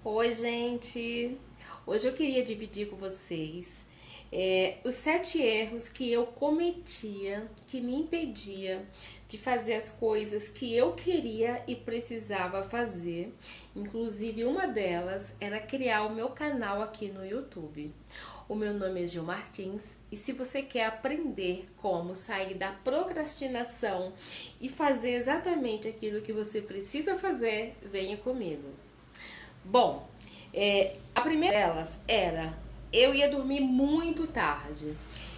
Oi, gente! Hoje eu queria dividir com vocês os 7 erros que eu cometia, que me impedia de fazer as coisas que eu queria e precisava fazer. Inclusive, uma delas era criar o meu canal aqui no YouTube. O meu nome é Gil Martins e se você quer aprender como sair da procrastinação e fazer exatamente aquilo que você precisa fazer, venha comigo. Bom, a primeira delas era eu ia dormir muito tarde.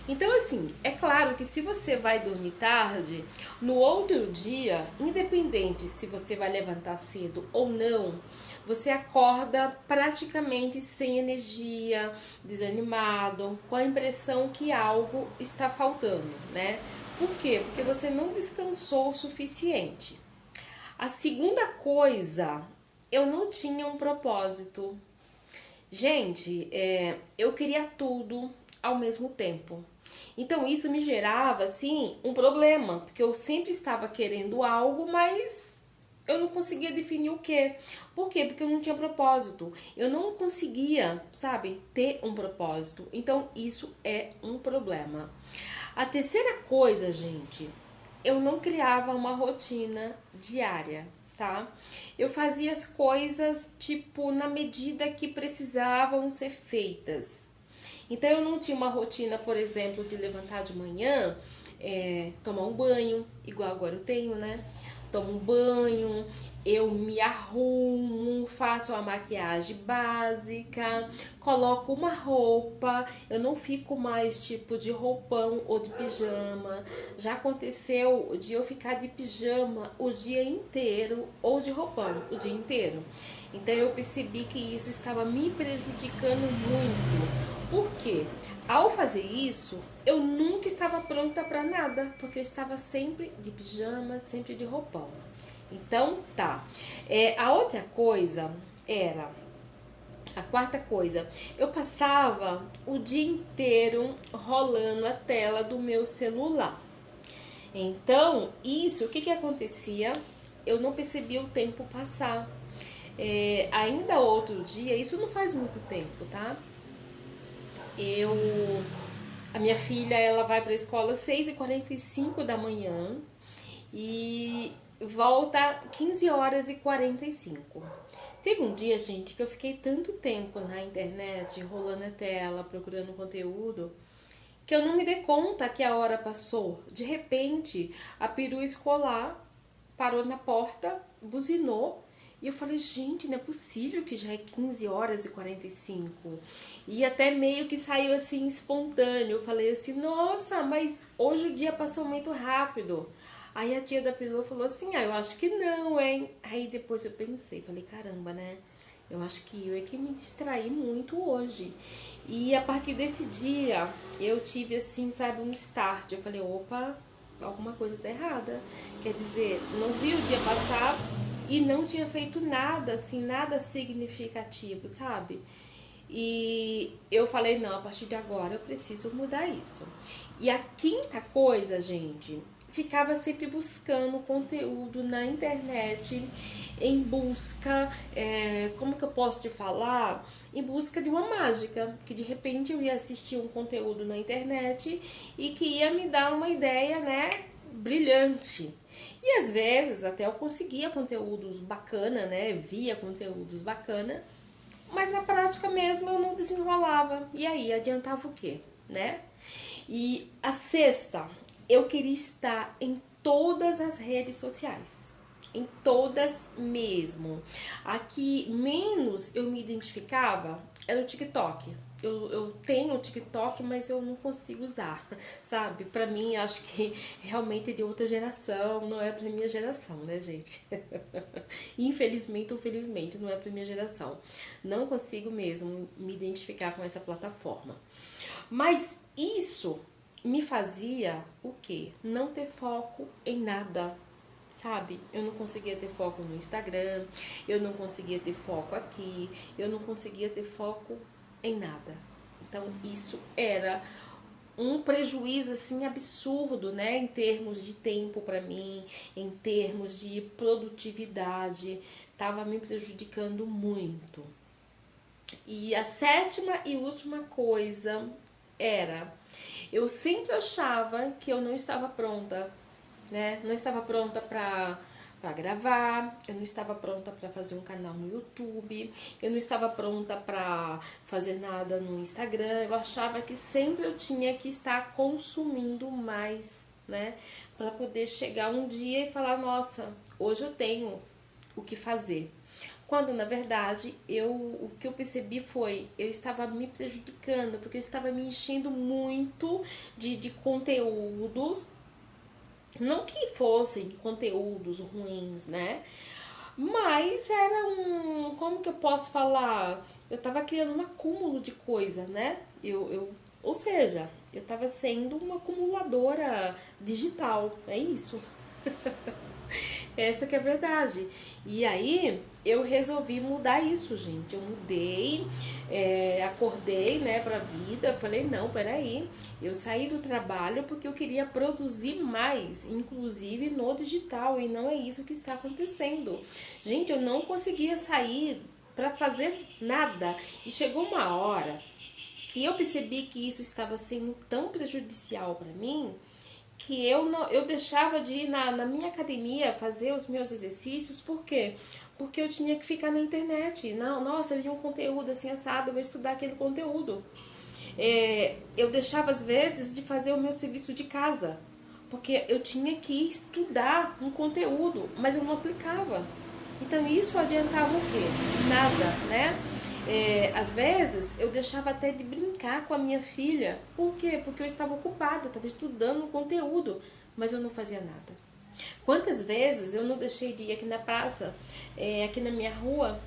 Então, assim, é claro que se você vai dormir tarde, no outro dia, independente se você vai levantar cedo ou não, você acorda praticamente sem energia, desanimado, com a impressão que algo está faltando, né? Por quê? Porque você não descansou o suficiente. A segunda coisa, eu não tinha um propósito. Gente, eu queria tudo ao mesmo tempo. Então isso me gerava, assim, um problema, porque eu sempre estava querendo algo, mas eu não conseguia definir o quê. Por quê? Porque eu não tinha propósito. Eu não conseguia, sabe, ter um propósito. Então isso é um problema. A terceira coisa, gente, eu não criava uma rotina diária, tá? Eu fazia as coisas tipo na medida que precisavam ser feitas. Então eu não tinha uma rotina, por exemplo, de levantar de manhã, tomar um banho, igual agora eu tenho, né? Tomo um banho, eu me arrumo, faço a maquiagem básica, coloco uma roupa, eu não fico mais tipo de roupão ou de pijama. Já aconteceu de eu ficar de pijama o dia inteiro ou de roupão o dia inteiro. Então eu percebi que isso estava me prejudicando muito. Por quê? Ao fazer isso, eu nunca estava pronta para nada, porque eu estava sempre de pijama, sempre de roupão. Então, tá. A outra coisa era a quarta coisa, eu passava o dia inteiro rolando a tela do meu celular. Então, isso, o que que acontecia? Eu não percebia o tempo passar. Ainda outro dia, isso não faz muito tempo, tá? Eu A minha filha, ela vai para a escola às 6h45 da manhã e volta 15h45. Teve um dia, gente, que eu fiquei tanto tempo na internet, rolando a tela, procurando conteúdo, que eu não me dei conta que a hora passou. De repente, a perua escolar parou na porta, buzinou. E eu falei, gente, não é possível que já é 15h45. E até meio que saiu assim espontâneo. Eu falei assim, nossa, mas hoje o dia passou muito rápido. Aí a tia da perua falou assim, eu acho que não, hein? Aí depois eu pensei, falei, caramba, né? Eu acho que eu é que me distraí muito hoje. E a partir desse dia, eu tive assim, sabe, um start. Eu falei, opa, alguma coisa tá errada. Quer dizer, não vi o dia passar e não tinha feito nada, assim, nada significativo, sabe? E eu falei, não, a partir de agora eu preciso mudar isso. E a quinta coisa, gente, ficava sempre buscando conteúdo na internet, em busca, como que eu posso te falar? Em busca de uma mágica, que de repente eu ia assistir um conteúdo na internet e que ia me dar uma ideia, né, brilhante. E às vezes até eu conseguia conteúdos bacana, né, via conteúdos bacana, mas na prática mesmo eu não desenrolava. E aí, adiantava o quê, né? E a sexta, eu queria estar em todas as redes sociais. Em todas mesmo. A que menos eu me identificava era o TikTok. Eu tenho o TikTok, mas eu não consigo usar, sabe? Pra mim, acho que realmente é de outra geração, não é pra minha geração, né, gente? Infelizmente ou felizmente, não é pra minha geração. Não consigo mesmo me identificar com essa plataforma. Mas isso me fazia o quê? Não ter foco em nada, sabe? Eu não conseguia ter foco no Instagram, eu não conseguia ter foco aqui, eu não conseguia ter foco em nada. Então isso era um prejuízo assim absurdo, né, em termos de tempo para mim, em termos de produtividade, tava me prejudicando muito. E a sétima e última coisa era, eu sempre achava que eu não estava pronta, né? Não estava pronta para gravar, eu não estava pronta para fazer um canal no YouTube, eu não estava pronta para fazer nada no Instagram. Eu achava que sempre eu tinha que estar consumindo mais, né? Para poder chegar um dia e falar, nossa, hoje eu tenho o que fazer. Quando na verdade o que eu percebi foi eu estava me prejudicando, porque eu estava me enchendo muito de conteúdos, não que fossem conteúdos ruins, né? Mas era como que eu posso falar? Eu estava criando um acúmulo de coisa, né? Ou seja, eu estava sendo uma acumuladora digital, é isso. Essa que é a verdade. E aí eu resolvi mudar isso, gente. Eu mudei, acordei, né, pra vida. Falei, não, peraí. Eu saí do trabalho porque eu queria produzir mais, inclusive no digital. E não é isso que está acontecendo. Gente, eu não conseguia sair para fazer nada. E chegou uma hora que eu percebi que isso estava sendo tão prejudicial para mim que eu deixava de ir na minha academia fazer os meus exercícios. Por quê? Porque eu tinha que ficar na internet. Não, nossa, eu vi um conteúdo assim assado, eu vou estudar aquele conteúdo. Eu deixava às vezes de fazer o meu serviço de casa, porque eu tinha que estudar um conteúdo, mas eu não aplicava. Então isso adiantava o quê? Nada, né? Às vezes eu deixava até de brincar com a minha filha. Por quê? Porque eu estava ocupada, estava estudando o conteúdo, mas eu não fazia nada. Quantas vezes eu não deixei de ir aqui na praça, aqui na minha rua,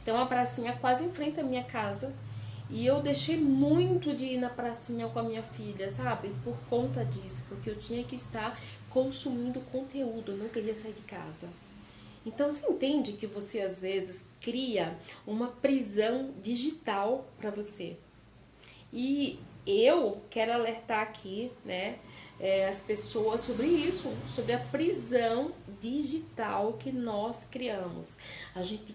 tem uma pracinha quase em frente à minha casa, e eu deixei muito de ir na pracinha com a minha filha, sabe? Por conta disso, porque eu tinha que estar consumindo conteúdo, eu não queria sair de casa. Então você entende que você às vezes cria uma prisão digital para você. E eu quero alertar aqui, né, as pessoas sobre isso, sobre a prisão digital que nós criamos. A gente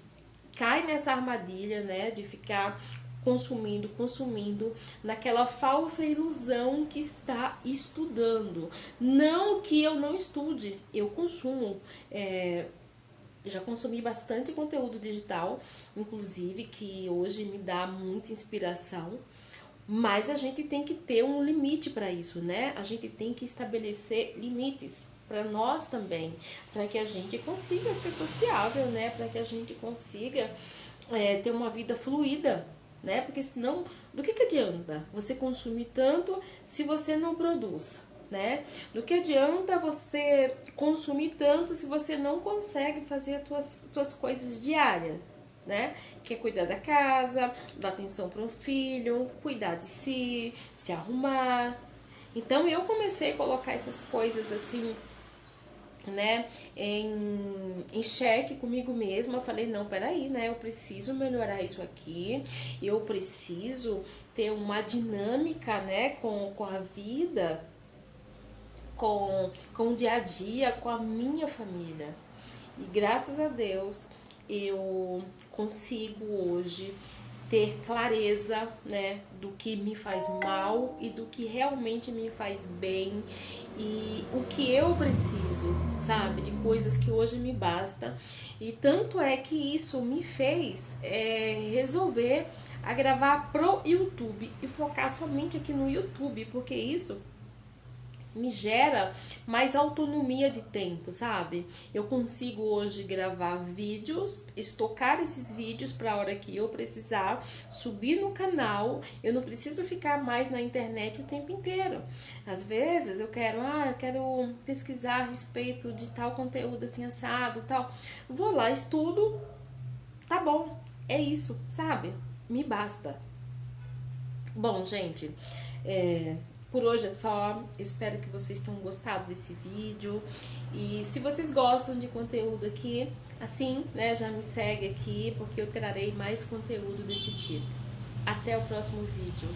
cai nessa armadilha, né, de ficar consumindo, naquela falsa ilusão que está estudando. Não que eu não estude, eu consumo. Já consumi bastante conteúdo digital, inclusive, que hoje me dá muita inspiração, mas a gente tem que ter um limite para isso, né? A gente tem que estabelecer limites para nós também, para que a gente consiga ser sociável, né? Para que a gente consiga ter uma vida fluida, né? Porque senão, do que adianta você consumir tanto se você não produz? Né? Do que adianta você consumir tanto se você não consegue fazer as tuas coisas diárias, né? Que é cuidar da casa, dar atenção para um filho, cuidar de si, se arrumar. Então eu comecei a colocar essas coisas assim, né, em xeque comigo mesma. Eu falei, não, peraí, né, eu preciso melhorar isso aqui, eu preciso ter uma dinâmica, né, com a vida, com o dia a dia, com a minha família. E graças a Deus eu consigo hoje ter clareza, né, do que me faz mal e do que realmente me faz bem, e o que eu preciso, sabe, de coisas que hoje me basta. E tanto é que isso me fez resolver a gravar pro YouTube e focar somente aqui no YouTube, porque isso me gera mais autonomia de tempo, sabe? Eu consigo hoje gravar vídeos, estocar esses vídeos para a hora que eu precisar, subir no canal. Eu não preciso ficar mais na internet o tempo inteiro. Às vezes eu quero pesquisar a respeito de tal conteúdo assim assado, tal. Vou lá, estudo, tá bom. É isso, sabe? Me basta. Bom, gente, por hoje é só. Espero que vocês tenham gostado desse vídeo. E se vocês gostam de conteúdo aqui, assim, né, já me segue aqui, porque eu trarei mais conteúdo desse tipo. Até o próximo vídeo.